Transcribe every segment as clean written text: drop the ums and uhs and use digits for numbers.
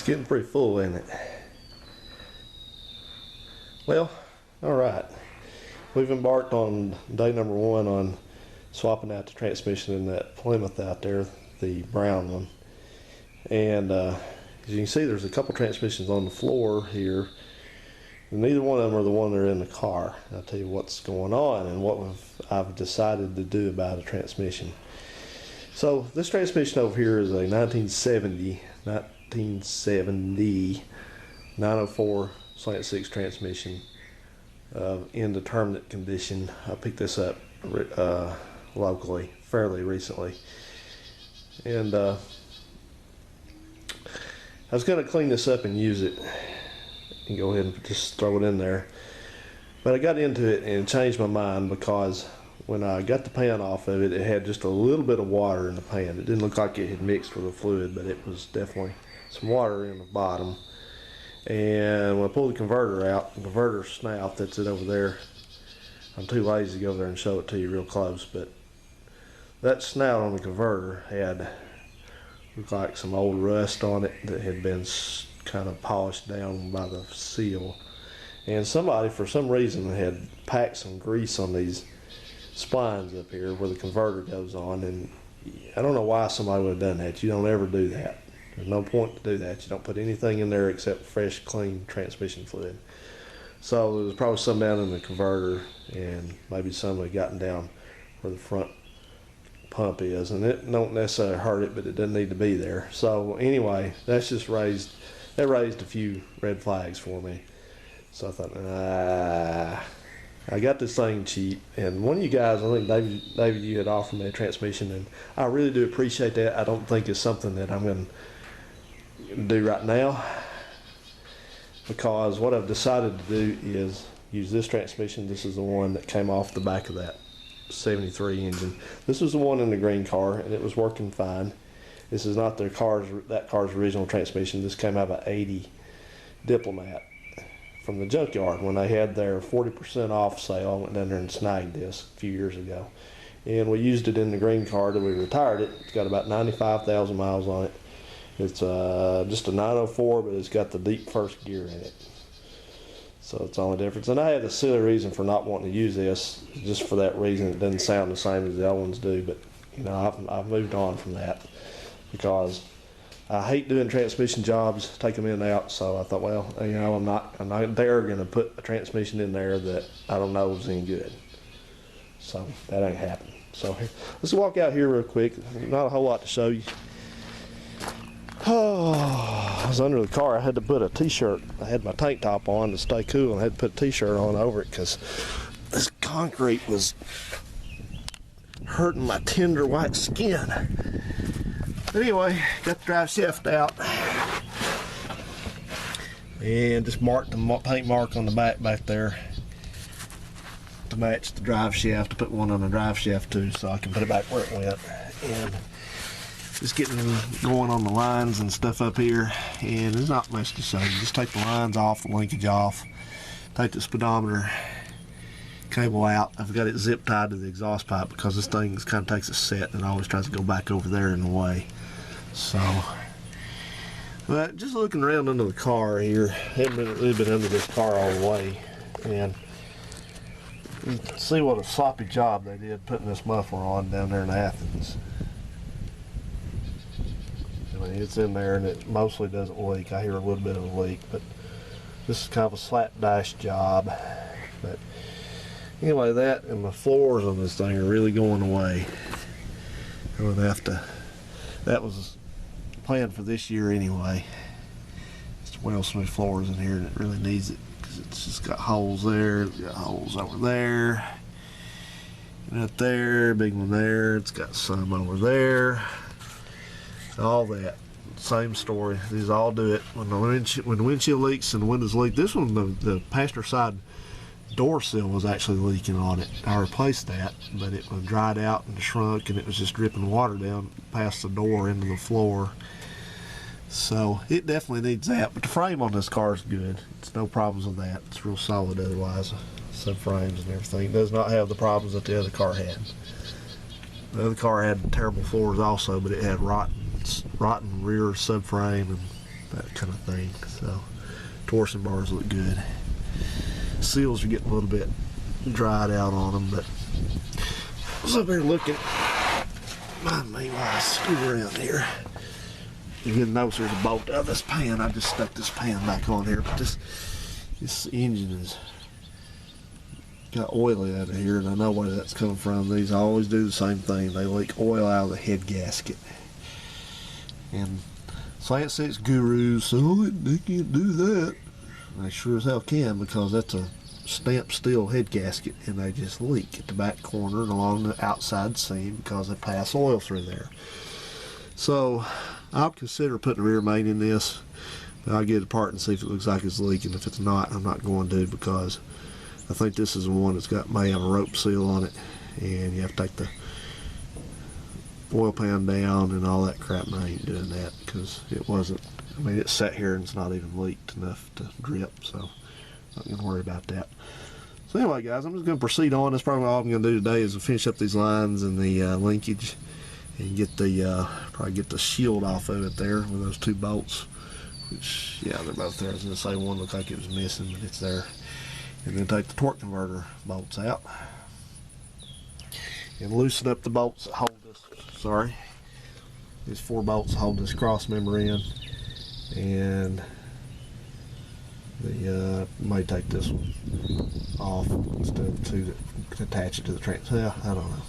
It's getting pretty full, isn't it? Well, alright. We've embarked on day number 1 on swapping out the transmission in that Plymouth out there, the brown one. And as you can see, there's a couple transmissions on the floor here. And neither one of them are the one that are in the car. I'll tell you what's going on and what I've decided to do about a transmission. So this transmission over here is a 1970 904 slant 6 transmission in determinate condition. I picked this up locally fairly recently, and I was going to clean this up and use it and go ahead and just throw it in there, but I got into it and changed my mind, because when I got the pan off of it, it had just a little bit of water in the pan. It didn't look like it had mixed with the fluid, but it was definitely some water in the bottom. And when I pulled the converter out, the converter snout, that's it over there. I'm too lazy to go over there and show it to you real close, but that snout on the converter had looked like some old rust on it that had been kind of polished down by the seal. And somebody, for some reason, had packed some grease on these splines up here where the converter goes on, and I don't know why somebody would have done that. You don't ever do that. There's no point to do that. You don't put anything in there except fresh, clean transmission fluid. So there was probably some down in the converter, and maybe some had gotten down where the front pump is, and it don't necessarily hurt it, but it doesn't need to be there. So anyway, that raised a few red flags for me. So I thought, I got this thing cheap, and one of you guys, I think David, you had offered me a transmission, and I really do appreciate that. I don't think it's something that I'm going to do right now, because what I've decided to do is use this transmission. This is the one that came off the back of that 73 engine. This was the one in the green car, and it was working fine. This is not that car's original transmission. This came out of an 80 Diplomat from the junkyard when they had their 40% off sale. I went down there and snagged this a few years ago, and we used it in the green car till we retired it. It's got about 95,000 miles on it. It's just a 904, but it's got the deep first gear in it, so it's the only difference. And I had a silly reason for not wanting to use this, just for that reason. It doesn't sound the same as the other ones do, but you know, I've moved on from that, because I hate doing transmission jobs, take them in and out. So I thought, well, you know, I'm not there going to put a transmission in there that I don't know is any good. So that ain't happening. So here, let's walk out here real quick. Not a whole lot to show you. Oh, I was under the car. I had to put a t-shirt. I had my tank top on to stay cool, and I had to put a t-shirt on over it because this concrete was hurting my tender white skin. But anyway, got the drive shaft out and just marked the paint mark on the back there to match the drive shaft, to put one on the drive shaft too, so I can put it back where it went. And just getting going on the lines and stuff up here, and there's not much to show you. Just take the lines off, the linkage off, take the speedometer cable out. I've got it zip tied to the exhaust pipe because this thing kind of takes a set and it always tries to go back over there in the way. So, but just looking around under the car here, haven't really been under this car all the way, and you can see what a sloppy job they did putting this muffler on down there in Athens. I mean, it's in there and it mostly doesn't leak. I hear a little bit of a leak, but this is kind of a slapdash job. But anyway, that and the floors on this thing are really going away. I'm gonna have to. That was planned for this year anyway. Just well smooth floors in here, and it really needs it because it's just got holes there. It's got holes over there, and up there, big one there. It's got some over there. All that. Same story. These all do it when the windshield leaks and the windows leak. This one, the passenger side door sill was actually leaking on it. I replaced that, but it was dried out and shrunk, and it was just dripping water down past the door into the floor. So it definitely needs that. But the frame on this car is good. It's no problems with that. It's real solid otherwise. Subframes and everything. It does not have the problems that the other car had. The other car had terrible floors also, but it had rotten rear subframe and that kind of thing. So torsion bars look good. Seals are getting a little bit dried out on them, but I was up here looking. Mind me while I scoot around here. You can notice there's a bolt out of this pan. I just stuck this pan back on here, but this engine has got oil out of here, and I know where that's coming from. These always do the same thing. They leak oil out of the head gasket. And Slant 6 gurus say, oh, they can't do that. They sure as hell can, because that's a stamped steel head gasket, and they just leak at the back corner and along the outside seam because they pass oil through there. So I'll consider putting a rear main in this, but I'll get it apart and see if it looks like it's leaking. If it's not, I'm not going to, because I think this is the one that's may have a rope seal on it, and you have to take the oil pan down and all that crap, and I ain't doing that because it wasn't, I mean, it sat here and it's not even leaked enough to drip, so not going to worry about that. So anyway, guys, I'm just going to proceed on. That's probably all I'm going to do today is to finish up these lines and the linkage and get the probably get the shield off of it there with those two bolts, which, yeah, they're both there. I was going to say one looked like it was missing, but it's there. And then take the torque converter bolts out and loosen up the bolts that hold this, these 4 bolts hold this cross member in, and the might take this one off instead of 2 to attach it to the transfer. I don't know.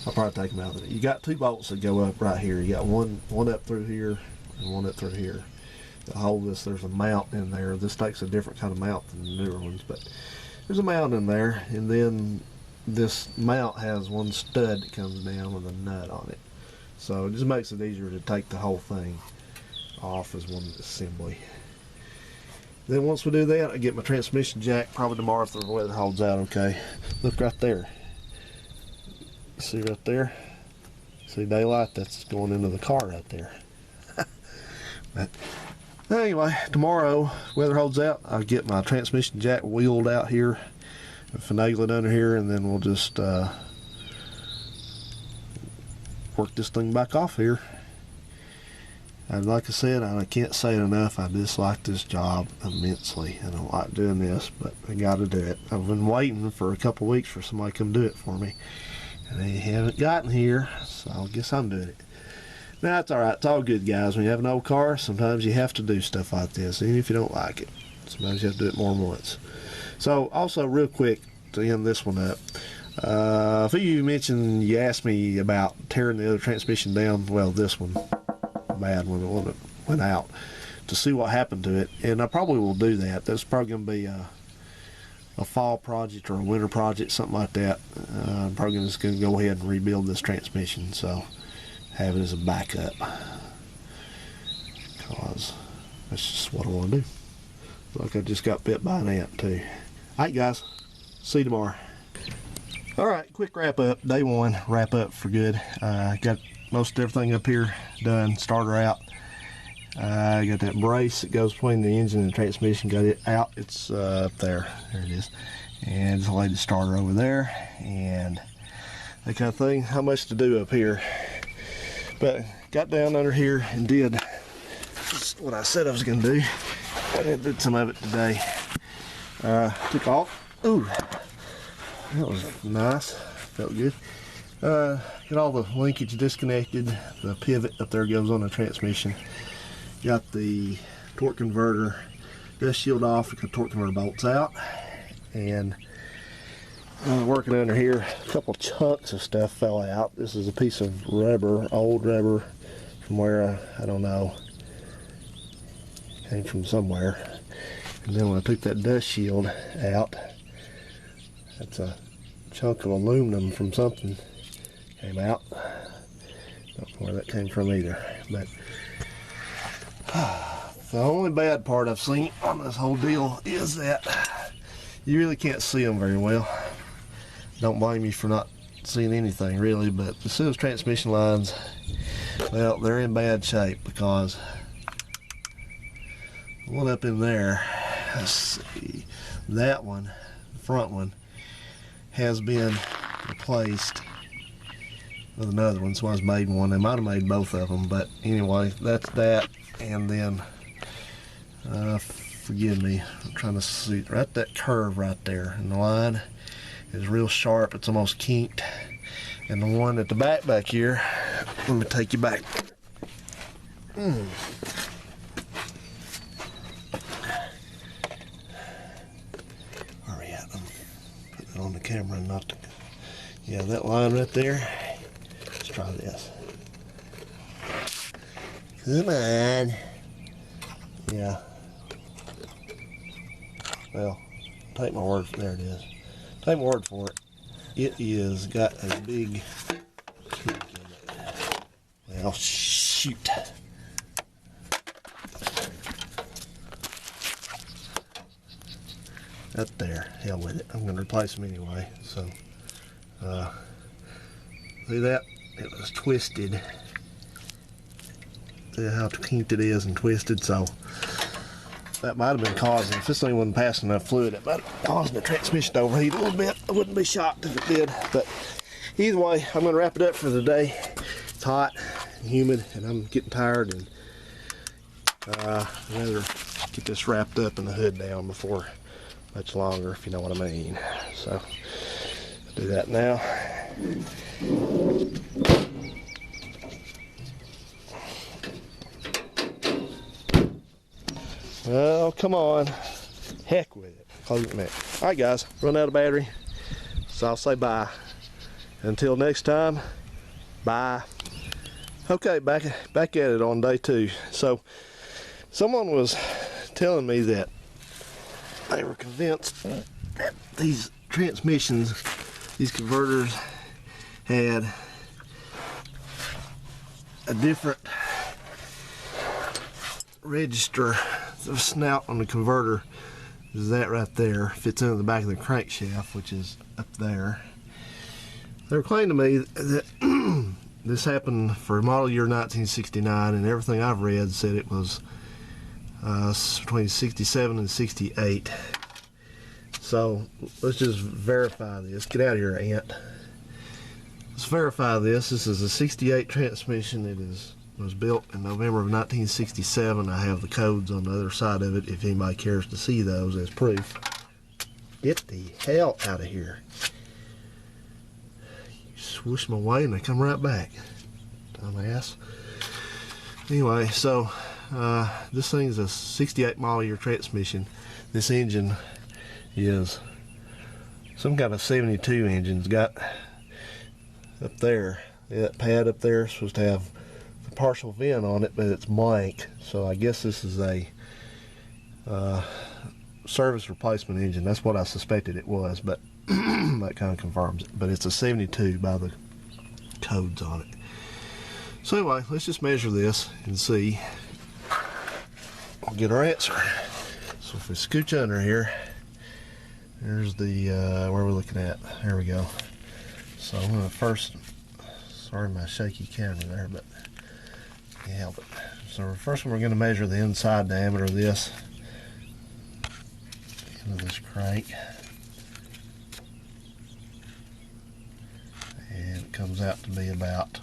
I'll probably take them out of it. You got 2 bolts that go up right here. You got one up through here and one up through here. To hold this, there's a mount in there. This takes a different kind of mount than the newer ones, but there's a mount in there, and then this mount has one stud that comes down with a nut on it. So it just makes it easier to take the whole thing off as one assembly. Then once we do that, I get my transmission jack probably tomorrow if the weather holds out okay. Look right there. See right there? See daylight? That's going into the car right there. But anyway, tomorrow, weather holds out, I'll get my transmission jack wheeled out here and finagle it under here, and then we'll just work this thing back off here. And like I said, I can't say it enough, I dislike this job immensely. I don't like doing this, but I got to do it. I've been waiting for a couple weeks for somebody to come do it for me, and they haven't gotten here, so I guess I'm doing it. Now, it's alright. It's all good, guys. When you have an old car, sometimes you have to do stuff like this, even if you don't like it. Sometimes you have to do it more than once. So, also, real quick, to end this one up, a few of you mentioned, you asked me about tearing the other transmission down, well, this one, bad one, the one that went out, to see what happened to it, and I probably will do that. That's probably going to be a fall project or a winter project, something like that. I'm probably just going to go ahead and rebuild this transmission, so have it as a backup, because that's just what I want to do. Like I just got bit by an ant too. Alright, guys, see you tomorrow. Alright, quick wrap up. Day 1, wrap up for good. Got most everything up here done. Starter out. I got that brace that goes between the engine and the transmission. Got it out. It's up there. There it is. And just laid the starter over there, and that kind of thing. How much to do up here? But got down under here and did what I said I was going to do. I did some of it today. Took off. Ooh, that was nice. Felt good. Got all the linkage disconnected. The pivot up there goes on the transmission. Got the torque converter dust shield off. The torque converter bolts out. And working under here, a couple chunks of stuff fell out. This is a piece of rubber, old rubber, from where I don't know, came from somewhere. And then when I took that dust shield out, that's a chunk of aluminum from something came out. Don't know where that came from either. But the only bad part I've seen on this whole deal is that you really can't see them very well. Don't blame you for not seeing anything really, but the Suez transmission lines, well, they're in bad shape, because the one up in there, let's see, that one, the front one, has been replaced with another one. So I was made one. They might have made both of them, but anyway, that's that. And then, forgive me, I'm trying to see right that curve right there, and the line is real sharp. It's almost kinked. And the one at the back here, let me take you back. Where are we at? I'm putting it on the camera and not the... Yeah, that line right there. Let's try this. Come on. Yeah. Well, take my word for there it is. Take my word for it. It is got a big kink in it. Well, shoot. Up there. Hell with it. I'm going to replace them anyway. So, see that? It was twisted. See how kinked it is and twisted? So, that might have been causing, if this thing wasn't passing enough fluid, it might have caused the transmission to overheat a little bit. I wouldn't be shocked if it did. But either way, I'm going to wrap it up for the day. It's hot and humid, and I'm getting tired, and I'd rather get this wrapped up and the hood down before much longer, if you know what I mean. So, I'll do that now. Well, come on. Heck with it. Close it, man. Alright guys, run out of battery. So I'll say bye. Until next time, bye. Okay, back at it on day 2. So someone was telling me that they were convinced that these transmissions, these converters, had a different register. The snout on the converter is that right there, fits into the back of the crankshaft, which is up there. They were claiming to me that this happened for model year 1969, and everything I've read said it was between 67 and 68. So let's just verify this. Get out of here, Ant. Let's verify this. This is a 68 transmission. It was built in November of 1967. I have the codes on the other side of it if anybody cares to see those as proof. Get the hell out of here. You swoosh them away and they come right back. Dumbass. Anyway, so this thing is a 68 model year transmission. This engine is some kind of 72 engine. It's got up there, that pad up there is supposed to have the partial vent on it, but it's blank. So I guess this is a service replacement engine. That's what I suspected it was, but that kind of confirms it. But it's a 72 by the codes on it. So anyway, let's just measure this and see. We'll get our answer. So if we scooch under here, there's the where we're looking at. There we go. So I'm gonna first, sorry my shaky camera there, but can't help it. So first we're gonna measure the inside diameter of this into this crank, and it comes out to be about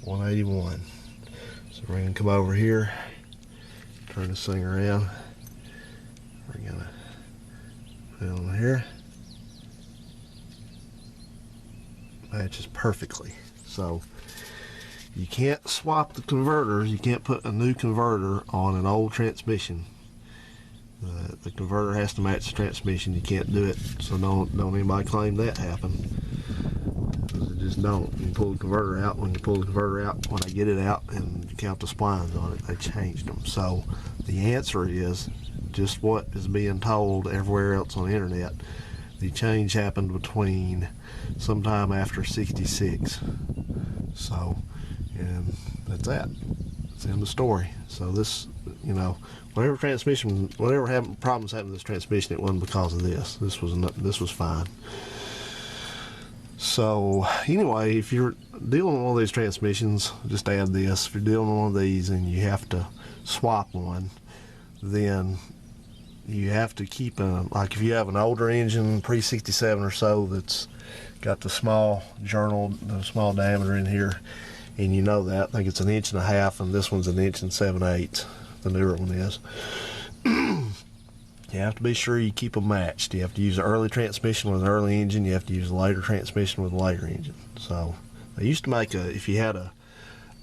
181. So we're gonna come over here, turn this thing around. We're gonna put it on here. Matches perfectly. So you can't swap the converters. You can't put a new converter on an old transmission. The converter has to match the transmission. You can't do it. So don't anybody claim that happened. It just don't. You pull the converter out. When you pull the converter out, when I get it out and you count the splines on it, they changed them. So the answer is just what is being told everywhere else on the internet. The change happened between sometime after 66. So, and that's that. It's in the story. So this, you know, whatever problems happened with this transmission, it wasn't because of this. This was fine. So anyway, if you're dealing with one of these transmissions, just add this. If you're dealing with one of these and you have to swap one, then you have to keep like if you have an older engine, pre-67 or so, that's got the small journal, the small diameter in here, and you know that. I think it's 1.5 inches, and this one's 1 7/8 inches. The newer one is. You have to be sure you keep them matched. You have to use an early transmission with an early engine. You have to use a later transmission with a later engine. So they used to make if you had a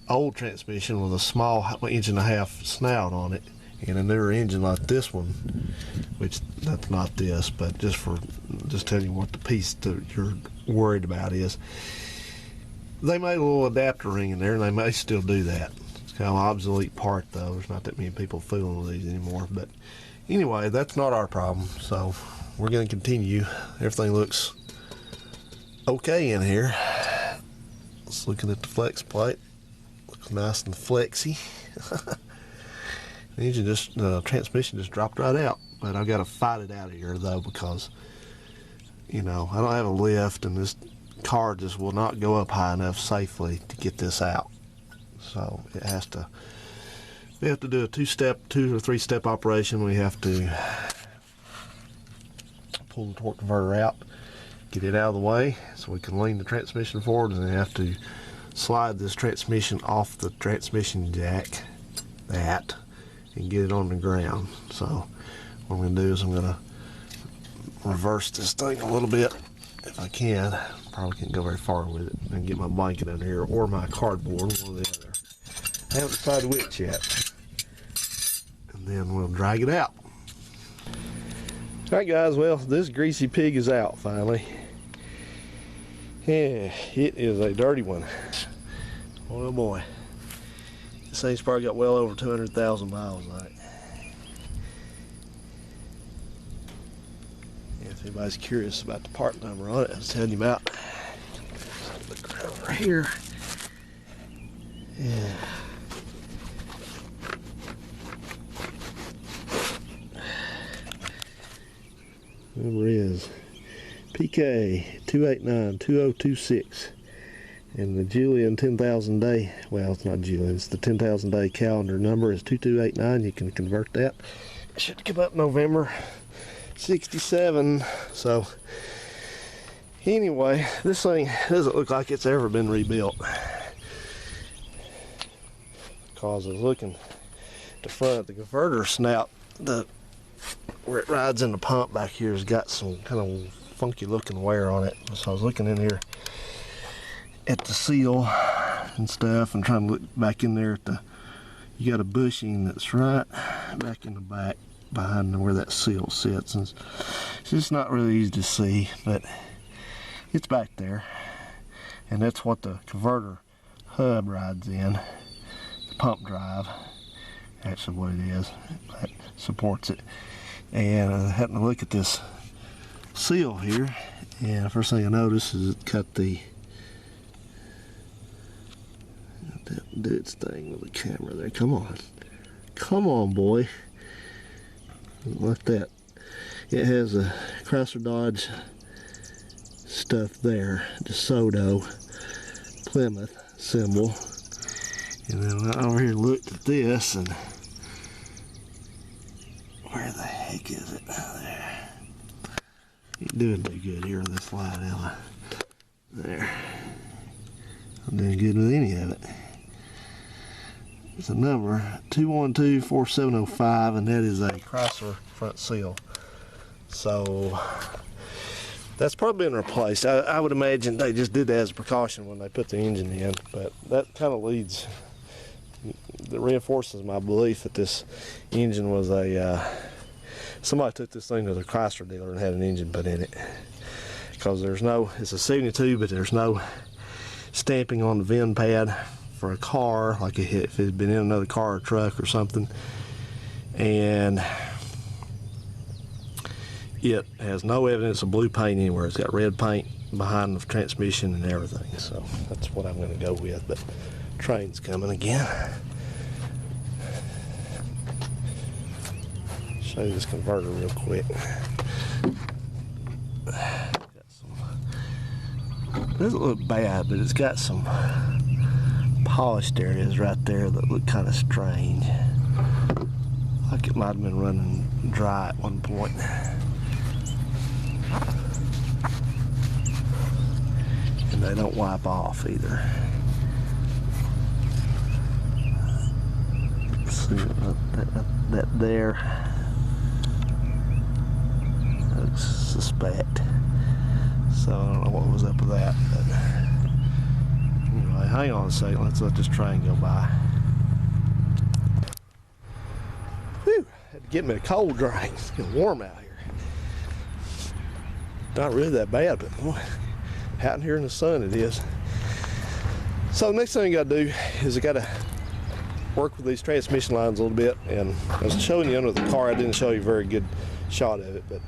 old transmission with a small 1.5 inches snout on it, and a newer engine like this one, which that's not this, but just telling you what the piece that you're worried about is. They made a little adapter ring in there, and they may still do that. It's kind of an obsolete part, though. There's not that many people fooling with these anymore. But anyway, that's not our problem. So we're going to continue. Everything looks okay in here. Just looking at the flex plate. Looks nice and flexy. The engine transmission just dropped right out. But I've got to fight it out of here, though, because, I don't have a lift, and this car just will not go up high enough safely to get this out. So we have to do a 2 or 3 step operation. We have to pull the torque converter out, get it out of the way so we can lean the transmission forward, and then have to slide this transmission off the transmission jack, and get it on the ground. So what I'm going to do is I'm going to reverse this thing a little bit if I can. Probably can't go very far with it, and get my blanket under here or my cardboard, one or the other. I haven't decided which yet. And then we'll drag it out. Alright guys, well, this greasy pig is out finally. Yeah, it is a dirty one. Oh boy. This thing's probably got well over 200,000 miles on it. If anybody's curious about the part number on it, I was telling you about. Look around over here. Yeah. Number is PK 289-2026. And the Julian 10,000 day, well, it's not Julian, it's the 10,000 day calendar number is 2289. You can convert that. It should come up November 67. So anyway, this thing doesn't look like it's ever been rebuilt, because I was looking at the front of the converter snout, where it rides in the pump back here has got some kind of funky looking wear on it. So I was looking in here at the seal and stuff and trying to look back in there at you got a bushing that's right back in the back behind where that seal sits, and it's just not really easy to see, but it's back there, and that's what the converter hub rides in, the pump drive. That's what it is that supports it. And I happened to look at this seal here, and the first thing I noticed is it cut the do its thing with the camera there. Come on boy, like that. It has a Chrysler Dodge stuff there, DeSoto Plymouth symbol, and then I over here looked at this, and where the heck is it? There. Ain't doing too good here with this light, am I? There. I'm doing good with any of it. It's a number 212-4705, and that is a Chrysler front seal. So that's probably been replaced. I would imagine they just did that as a precaution when they put the engine in, but that kind of that reinforces my belief that this engine was somebody took this thing to the Chrysler dealer and had an engine put in it, because it's a 72, but there's no stamping on the VIN pad for a car, like if it had been in another car or truck or something. And it has no evidence of blue paint anywhere. It's got red paint behind the transmission and everything. So that's what I'm going to go with. But train's coming again. Show you this converter real quick. It doesn't look bad, but it's got some polished areas right there that look kind of strange. Like it might have been running dry at one point. And they don't wipe off either. See that there. Looks suspect. So I don't know what was up with that. But anyway, hang on a second. Let's let this train go by. Whew! Had to get me a cold drink. It's getting warm out here. Not really that bad, but boy, out here in the sun it is. So the next thing I gotta do is I gotta work with these transmission lines a little bit, and I was showing you under the car. I didn't show you a very good shot of it, but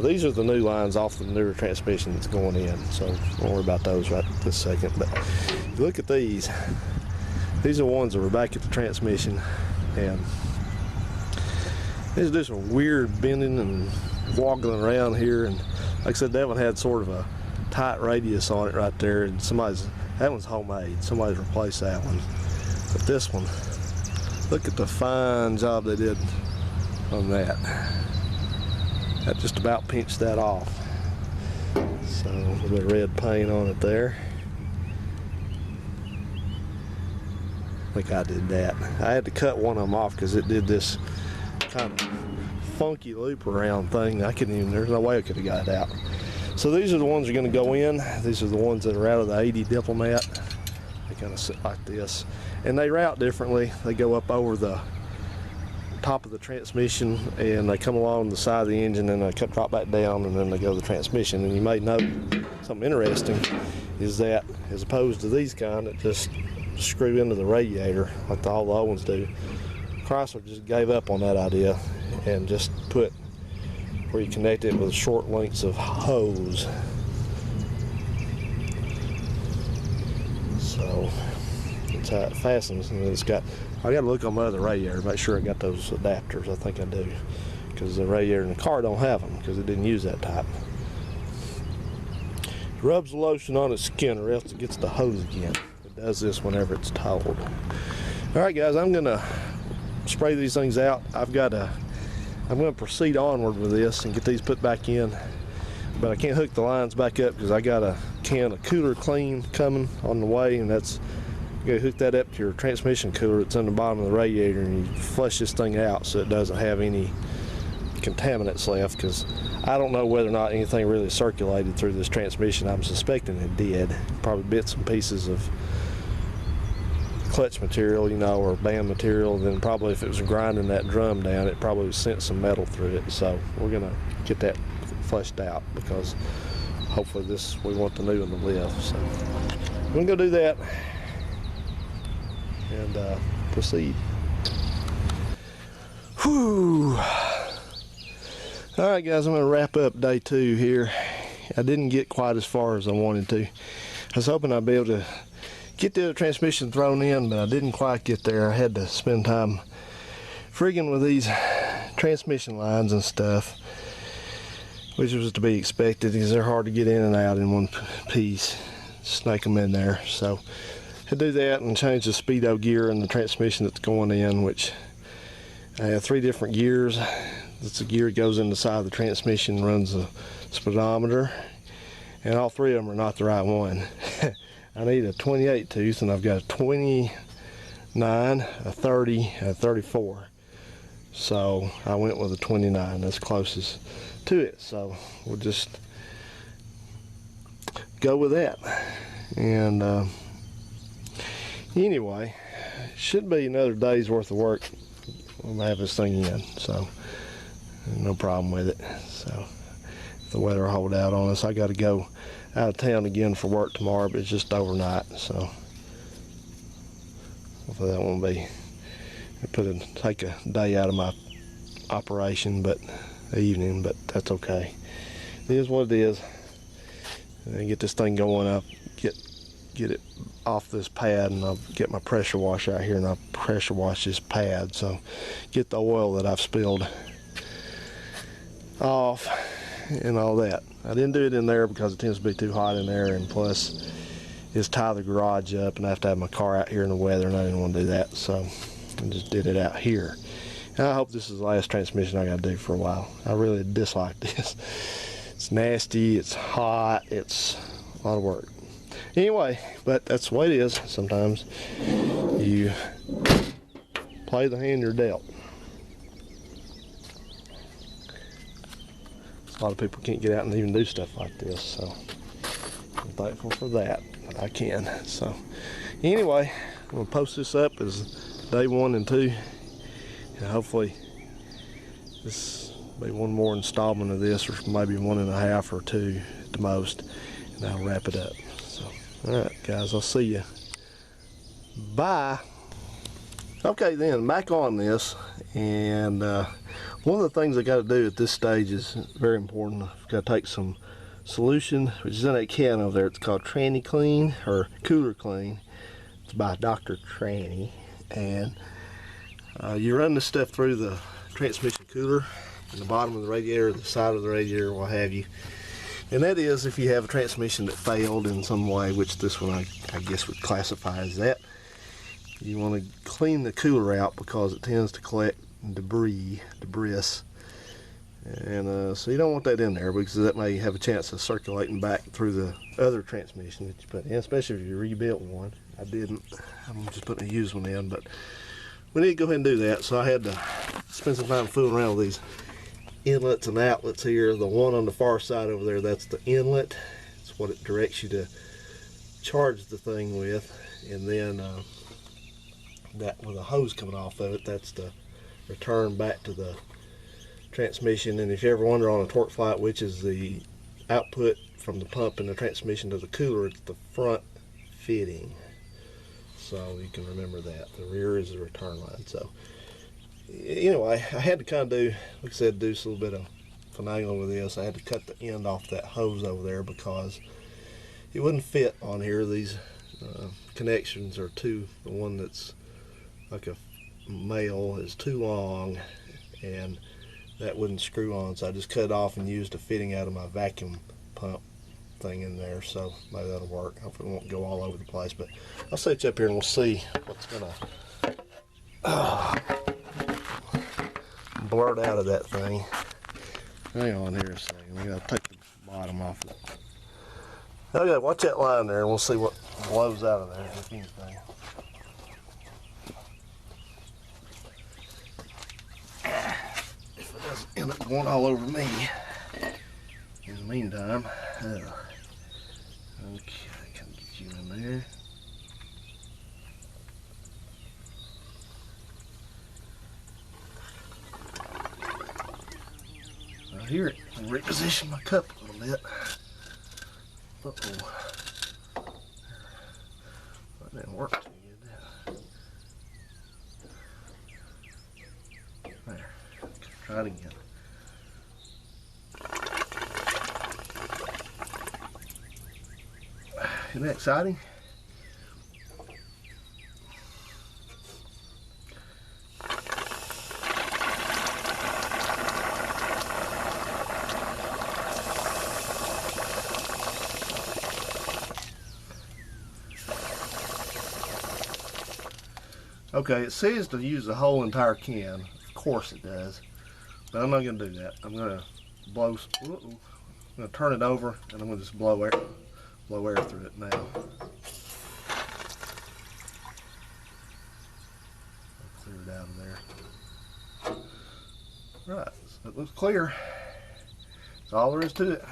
these are the new lines off the newer transmission that's going in, so don't worry about those right this second. But if you look at these are the ones that were back at the transmission, and these do some weird bending and woggling around here, and like I said, that one had sort of a tight radius on it right there, and that one's homemade. Somebody's replaced that one. But this one, look at the fine job they did on that. That just about pinched that off. So a little bit of red paint on it there. I think I did that. I had to cut one of them off because it did this kind of funky loop around thing. There's no way I could have got it out. So these are the ones that are going to go in. These are the ones that are out of the 80 Diplomat. They kind of sit like this. And they route differently. They go up over the top of the transmission, and they come along the side of the engine, and they drop back down, and then they go to the transmission. And you may note something interesting is that, as opposed to these kind that just screw into the radiator like all the old ones do, Chrysler just gave up on that idea and just put where you connect it with short lengths of hose. So that's how it fastens, and I gotta look on my other radiator, make sure I got those adapters. I think I do, because the radiator in the car don't have them because it didn't use that type. It rubs the lotion on its skin, or else it gets the hose again. It does this whenever it's towed. All right, guys, I'm gonna spray these things out. I'm gonna proceed onward with this and get these put back in, but I can't hook the lines back up because I got a can of cooler clean coming on the way, and you gotta hook that up to your transmission cooler that's on the bottom of the radiator, and you flush this thing out so it doesn't have any contaminants left, because I don't know whether or not anything really circulated through this transmission. I'm suspecting it did. Probably bits and pieces of clutch material, or band material. Then probably if it was grinding that drum down, it probably sent some metal through it. So we're gonna get that flushed out, because hopefully we want the new in the lift. So we're gonna go do that and proceed. Whew. All right, guys, I'm gonna wrap up day 2 here. I didn't get quite as far as I wanted to. I was hoping I'd be able to get the transmission thrown in, but I didn't quite get there. I had to spend time frigging with these transmission lines and stuff, which was to be expected because they're hard to get in and out in one piece. Snake them in there. So I do that and change the speedo gear in the transmission that's going in, which I have 3 different gears. That's the gear that goes in the side of the transmission, runs the speedometer, and all 3 of them are not the right one. I need a 28 tooth, and I've got a 29, a 30, and a 34. So I went with a 29. That's closest to it. So we'll just go with that. And anyway, should be another day's worth of work. We'll have this thing in, so no problem with it. So if the weather will hold out on us, I got to go out of town again for work tomorrow, but it's just overnight, so hopefully that won't be take a day out of my operation, but evening, but that's okay. It is what it is. And get this thing going up, get it off this pad, and I'll get my pressure wash out here, and I'll pressure wash this pad, so get the oil that I've spilled off and all that. I didn't do it in there because it tends to be too hot in there, and plus it's tie the garage up, and I have to have my car out here in the weather, and I didn't want to do that, so I just did it out here. And I hope this is the last transmission I got to do for a while. I really dislike this. It's nasty, it's hot, it's a lot of work. Anyway, but that's the way it is. Sometimes you play the hand you're dealt. A lot of people can't get out and even do stuff like this, so I'm thankful for that I can. So anyway, I'm gonna post this up as day 1 and 2, and hopefully this will be one more installment of this, or maybe 1.5 or 2 at the most, and I'll wrap it up. So all right guys, I'll see you. Bye. Okay then, back on this, and one of the things I got to do at this stage is very important. I've got to take some solution, which is in that can over there. It's called Tranny Clean, or Cooler Clean. It's by Dr. Tranny, and you run this stuff through the transmission cooler in the bottom of the radiator, the side of the radiator, what have you. And that is if you have a transmission that failed in some way, which this one I guess would classify as that. You want to clean the cooler out because it tends to collect debris, and so you don't want that in there, because that may have a chance of circulating back through the other transmission that you put in, especially if you rebuilt one. I didn't. I'm just putting a used one in, but we need to go ahead and do that. So I had to spend some time fooling around with these inlets and outlets here. The one on the far side over there, that's the inlet. It's what it directs you to charge the thing with, and then that with a hose coming off of it, that's the return back to the transmission. And if you ever wonder on a torque flight which is the output from the pump in the transmission to the cooler, it's the front fitting, so you can remember that. The rear is the return line. So anyway, I had to kind of do, like I said, do a little bit of finagling with this. I had to cut the end off that hose over there because it wouldn't fit on here. These connections are too, the one that's like a male is too long, and that wouldn't screw on, so I just cut it off and used a fitting out of my vacuum pump thing in there. So maybe that'll work. Hopefully it won't go all over the place, but I'll set you up here and we'll see what's gonna blurt out of that thing. Hang on here a second, I gotta take the bottom off of it. Okay, watch that line there and we'll see what blows out of there, if anything. End up going all over me in the meantime. Okay, can get you in there. I hear it. I'll reposition my cup a little bit. Uh-oh. That didn't work too good, did it? There. Try it again. Isn't that exciting? Okay, it says to use the whole entire can. Of course it does. But I'm not going to do that. I'm going to blow. I'm going to turn it over, and I'm going to just blow air through it now. I'll clear it out of there. Right, so it looks clear. That's all there is to it.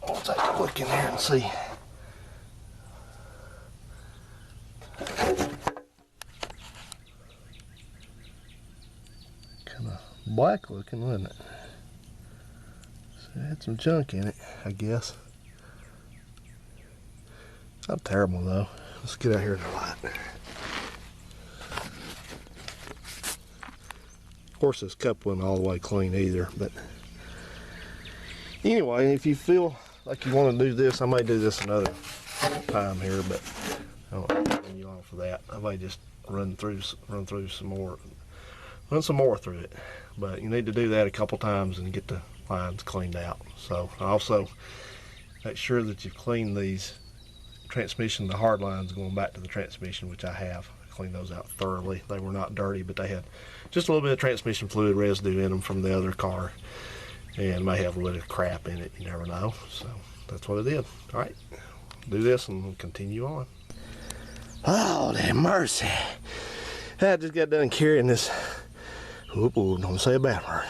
I'll take a look in here and see. Kind of black looking, wasn't it? So it had some junk in it, I guess. Not terrible though. Let's get out here in the light. Of course, this cup wasn't all the way clean either, but anyway, if you feel like you want to do this, I may do this another time here, but I don't bring you on for that. I may just run some more through it. But you need to do that a couple times and get the lines cleaned out. So also make sure that you clean these transmission, the hard lines going back to the transmission, which I have. I cleaned those out thoroughly. They were not dirty, but they had just a little bit of transmission fluid residue in them from the other car, and may have a little crap in it. You never know. So that's what I did. All right, do this and we'll continue on. Oh, damn mercy. I just got done carrying this, don't say a bad word,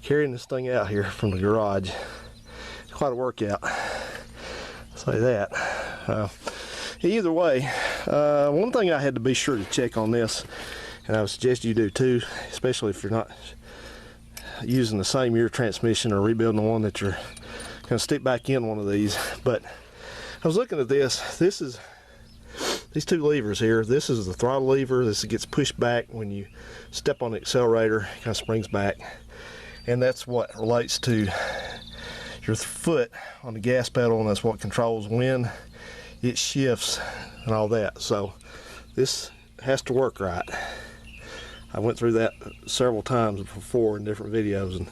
carrying this thing out here from the garage. It's quite a workout, I'll say that. Either way, one thing I had to be sure to check on this, and I would suggest you do too, especially if you're not using the same year transmission or rebuilding the one that you're going to stick back in one of these. But I was looking at this. This is these two levers here. This is the throttle lever. This gets pushed back when you step on the accelerator. It kind of springs back, and that's what relates to your foot on the gas pedal, and that's what controls when it shifts and all that. So this has to work right. I went through that several times before in different videos, and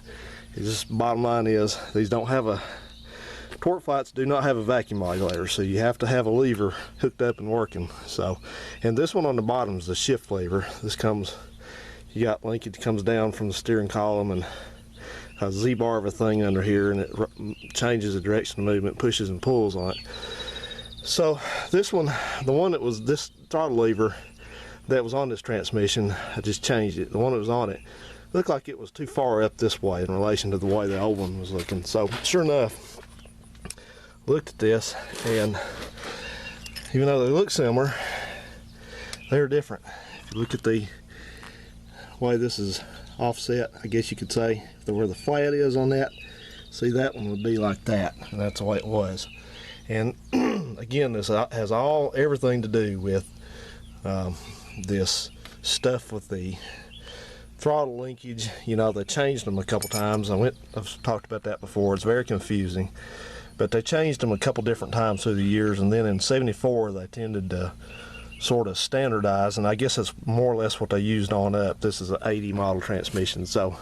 it's just, bottom line is, these don't have a, torque flights do not have a vacuum modulator, so you have to have a lever hooked up and working. So, and this one on the bottom is the shift lever. This comes, you got linkage comes down from the steering column, and a Z-bar of a thing under here, and it changes the direction of movement, pushes and pulls on it. So this one, the one that was this throttle lever that was on this transmission, I just changed it. The one that was on it looked like it was too far up this way in relation to the way the old one was looking. So sure enough, looked at this, and even though they look similar, they're different. If you look at the way this is offset, I guess you could say, where the flat is on that, see, that one would be like that, and that's the way it was. And again, this has everything to do with this stuff with the throttle linkage. You know, they changed them a couple times. I've talked about that before. It's very confusing, but they changed them a couple different times through the years, and then in '74 they tended to sort of standardize, and I guess that's more or less what they used on up. This is an '80 model transmission. So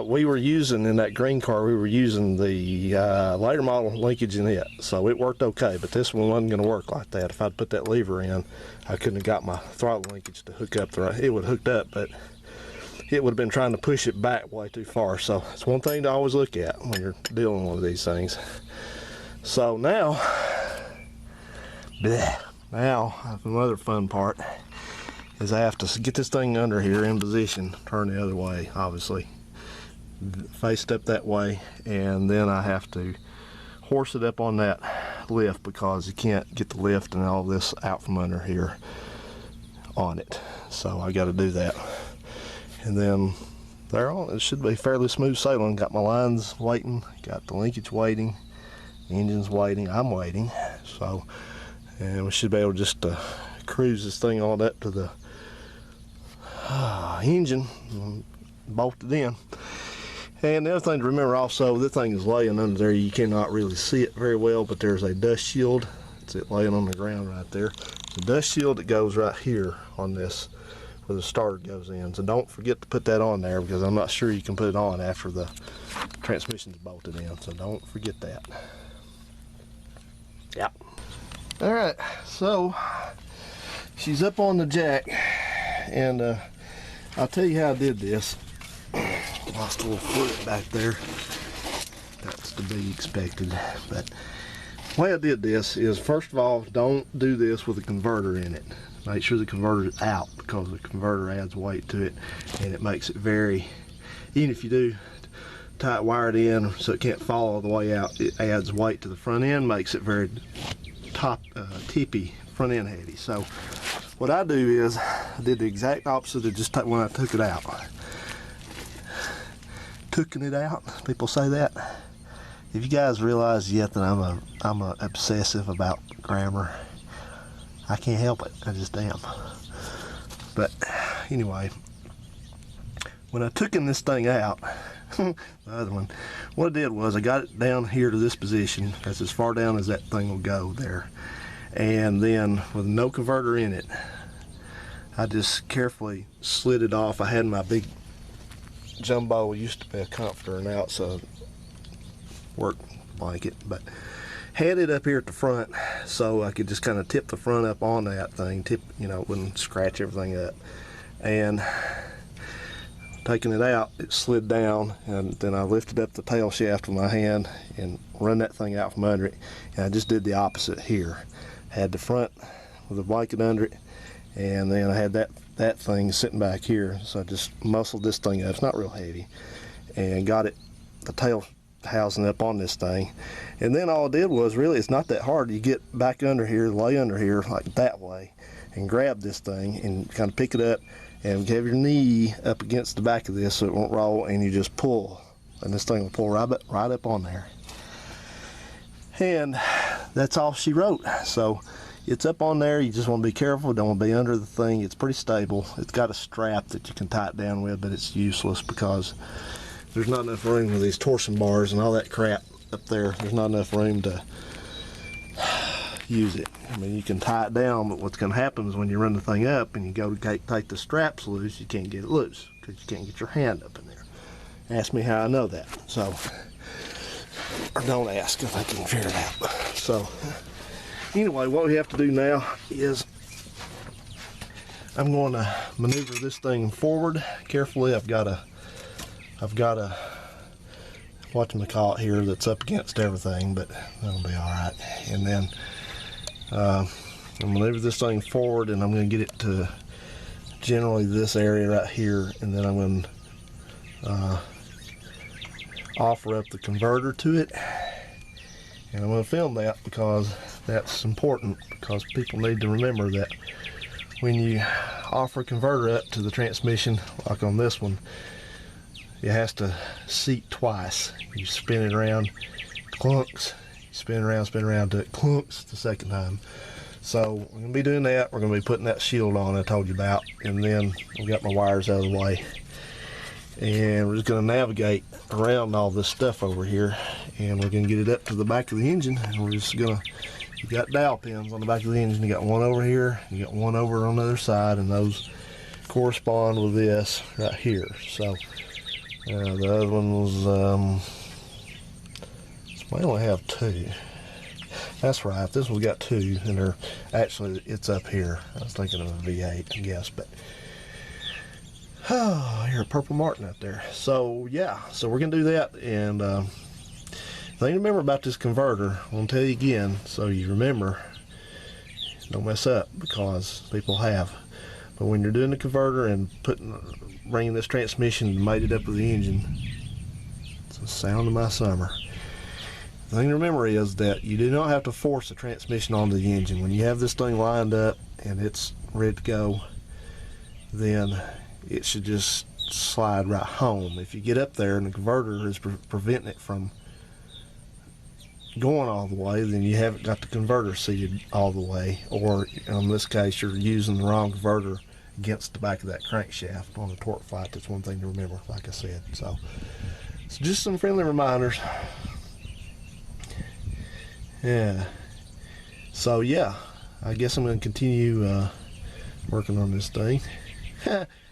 we were using, in that green car, we were using the later model linkage in it, so it worked okay. But this one wasn't going to work like that. If I'd put that lever in, I couldn't have got my throttle linkage to hook up. It would have hooked up, but it would have been trying to push it back way too far. So it's one thing to always look at when you're dealing with one of these things. So now another fun part is I have to get this thing under here in position, turn the other way, obviously, faced up that way, and then I have to horse it up on that lift, because you can't get the lift and all this out from under here on it. So I got to do that, and then it should be fairly smooth sailing. Got my lines waiting, got the linkage waiting, the engine's waiting, I'm waiting. So, and we should be able just to cruise this thing on up to the engine and bolt it in. And the other thing to remember also, this thing is laying under there. You cannot really see it very well, but there's a dust shield. It's it laying on the ground right there. The dust shield that goes right here on this, where the starter goes in. So don't forget to put that on there, because I'm not sure you can put it on after the transmission's bolted in. So don't forget that. Yeah. All right, so she's up on the jack, and I'll tell you how I did this. Lost a little foot back there. That's to be expected. But the way I did this is, first of all, don't do this with a converter in it. Make sure the converter is out, because the converter adds weight to it, and it makes it very, even if you do tight wire it in so it can't fall all the way out, it adds weight to the front end, makes it very tippy, front end heavy. So what I do is, I did the exact opposite of just when I took it out. Cooking it out, people say that. If you guys realize yet that I'm a obsessive about grammar, I can't help it. I just am. But anyway, when I took this thing out, the other one, what I did was I got it down here to this position. That's as far down as that thing will go there. And then with no converter in it, I just carefully slid it off. I had my big jumbo, used to be a comforter, and now it's a work blanket, but had it up here at the front so I could just kind of tip the front up on that thing, it wouldn't scratch everything up. And taking it out, it slid down, and then I lifted up the tail shaft with my hand and run that thing out from under it. And I just did the opposite here. Had the front with a blanket under it, and then I had that thing sitting back here. So I just muscled this thing up. It's not real heavy, and got the tail housing up on this thing. And then all I did was, really, it's not that hard. You get back under here, lay under here like that way, and grab this thing and kind of pick it up and have your knee up against the back of this so it won't roll, and you just pull, and this thing will pull right up on there. And that's all she wrote. So it's up on there. You just want to be careful. Don't want to be under the thing. It's pretty stable. It's got a strap that you can tie it down with, but it's useless because there's not enough room with these torsion bars and all that crap up there. There's not enough room to use it. I mean, you can tie it down, but what's going to happen is when you run the thing up and you go to take the straps loose, you can't get it loose because you can't get your hand up in there. Ask me how I know that. So, or don't ask if I can figure it out. So, anyway, what we have to do now is I'm going to maneuver this thing forward carefully. I've got a whatchamacallit here that's up against everything, but that'll be all right. And then I'm going to maneuver this thing forward, and I'm going to get it to generally this area right here, and then I'm going to offer up the converter to it. And I'm going to film that because that's important, because people need to remember that when you offer a converter up to the transmission, like on this one, it has to seat twice. You spin it around, clunks, spin around till it clunks the second time. So we're going to be doing that. We're going to be putting that shield on I told you about, and then we've got my wires out of the way. And we're just going to navigate around all this stuff over here, and we're going to get it up to the back of the engine, and we're just going to, you got dowel pins on the back of the engine. You got one over here, you got one over on the other side, and those correspond with this right here. So the other one was, we only have two. That's right, this one we got two, and they're actually, it's up here. I was thinking of a V8, I guess, but oh, I hear a purple martin up there. So yeah, so we're gonna do that. And the thing to remember about this converter, I'm gonna tell you again, so you remember, don't mess up, because people have. But when you're doing the converter and bringing this transmission and mated up with the engine, it's the sound of my summer. The thing to remember is that you do not have to force the transmission onto the engine. When you have this thing lined up and it's ready to go, then it should just slide right home. If you get up there and the converter is preventing it from going all the way, then you haven't got the converter seated all the way, or in this case you're using the wrong converter against the back of that crankshaft on a torque fight. That's one thing to remember, like I said. So just some friendly reminders. Yeah. So yeah, I guess I'm going to continue working on this thing.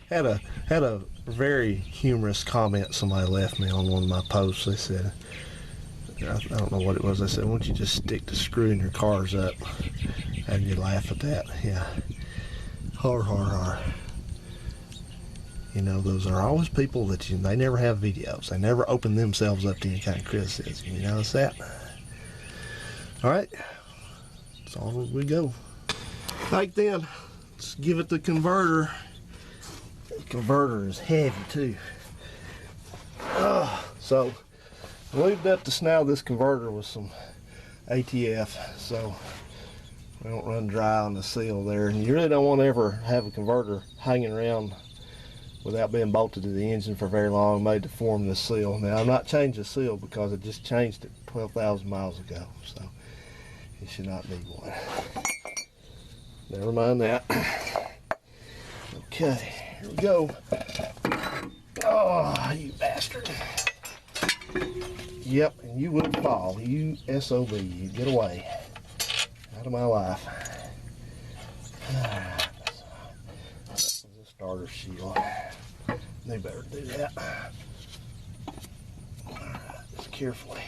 Had a very humorous comment somebody left me on one of my posts. They said, I don't know what it was. They said, "Why don't you just stick to screwing your cars up?" And you laugh at that. Yeah. Har har har. You know, those are always people that they never have videos. They never open themselves up to any kind of criticism. You notice that? All right. That's all we go. Like then, let's give it the converter. The converter is heavy too. So I lubed up the snout of this converter with some ATF, so we don't run dry on the seal there. And you really don't want to ever have a converter hanging around without being bolted to the engine for very long, made to form this seal. Now I'm not changing the seal because I just changed it 12,000 miles ago, so it should not need one. Never mind that. Okay, here we go. Oh, you bastard. Yep, and you will fall. You SOB. You get away. Out of my life. That was a starter shield. They better do that. Alright, just carefully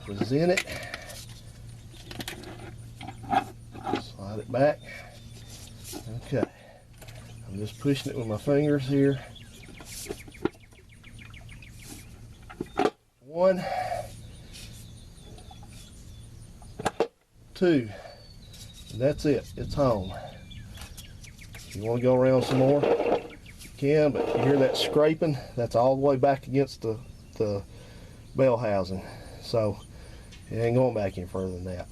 present it. Slide it back. Okay. I'm just pushing it with my fingers here. 1, 2, and that's it. It's home. If you want to go around some more, you can, but you hear that scraping? That's all the way back against the bell housing. So it ain't going back any further than that.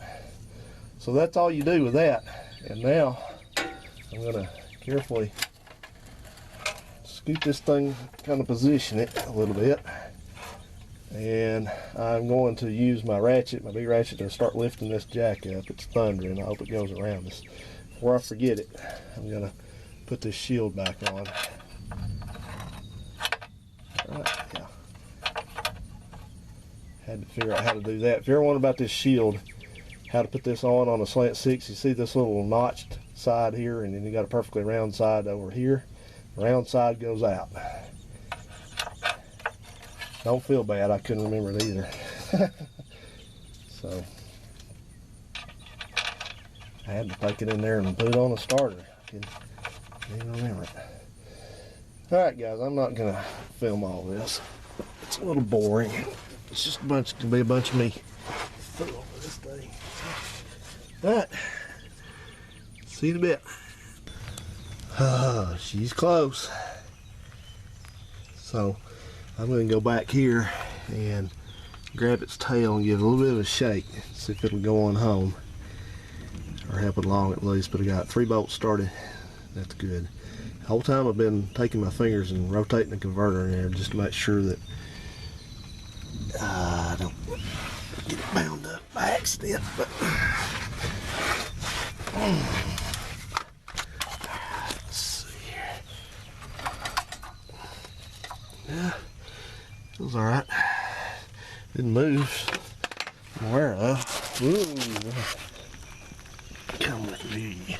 So that's all you do with that. And now I'm going to carefully scoot this thing, kind of position it a little bit. And I'm going to use my ratchet, my big ratchet, to start lifting this jack up. It's thundering. I hope it goes around us. Before I forget it, I'm going to put this shield back on. All right, yeah. Had to figure out how to do that. If you ever wonder about this shield, how to put this on a slant 6, you see this little notched side here, and then you got a perfectly round side over here. The round side goes out. Don't feel bad, I couldn't remember it either. So I had to take it in there and put it on a starter. I couldn't remember it. Alright guys, I'm not gonna film all this. It's a little boring. It's just gonna be a bunch of me fiddling with this thing. But see you in a bit. She's close. So I'm going to go back here and grab its tail and give it a little bit of a shake, see if it'll go on home, or help it along at least. But I got 3 bolts started. That's good. The whole time I've been taking my fingers and rotating the converter in there just to make sure that I don't get it bound up by accident. But let's see here. Yeah. It was alright. Didn't move. I'm aware of. Ooh. Come with me.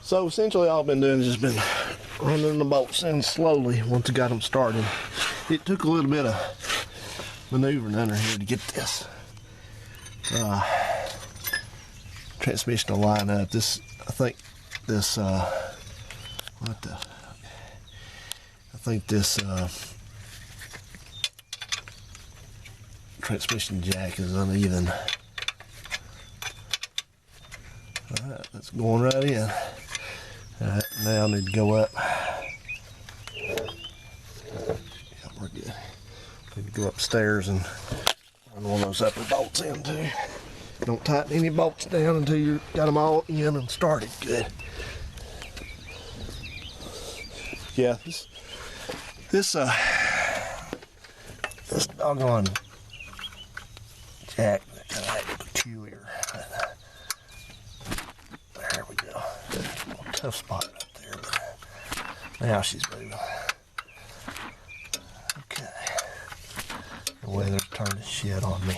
So essentially all I've been doing is just been running the bolts in slowly once I got them started. It took a little bit of maneuvering under here to get this transmission to line up. I think this transmission jack is uneven. Alright, that's going right in. Alright, now I need to go up. Yeah, we're good. Need to go upstairs and run one of those upper bolts in too. Don't tighten any bolts down until you got them all in and started good. Yeah, this doggone jack kind of acting peculiar. There we go. Tough spot right there, but now she's moving. Okay. The weather's turned to shit on me.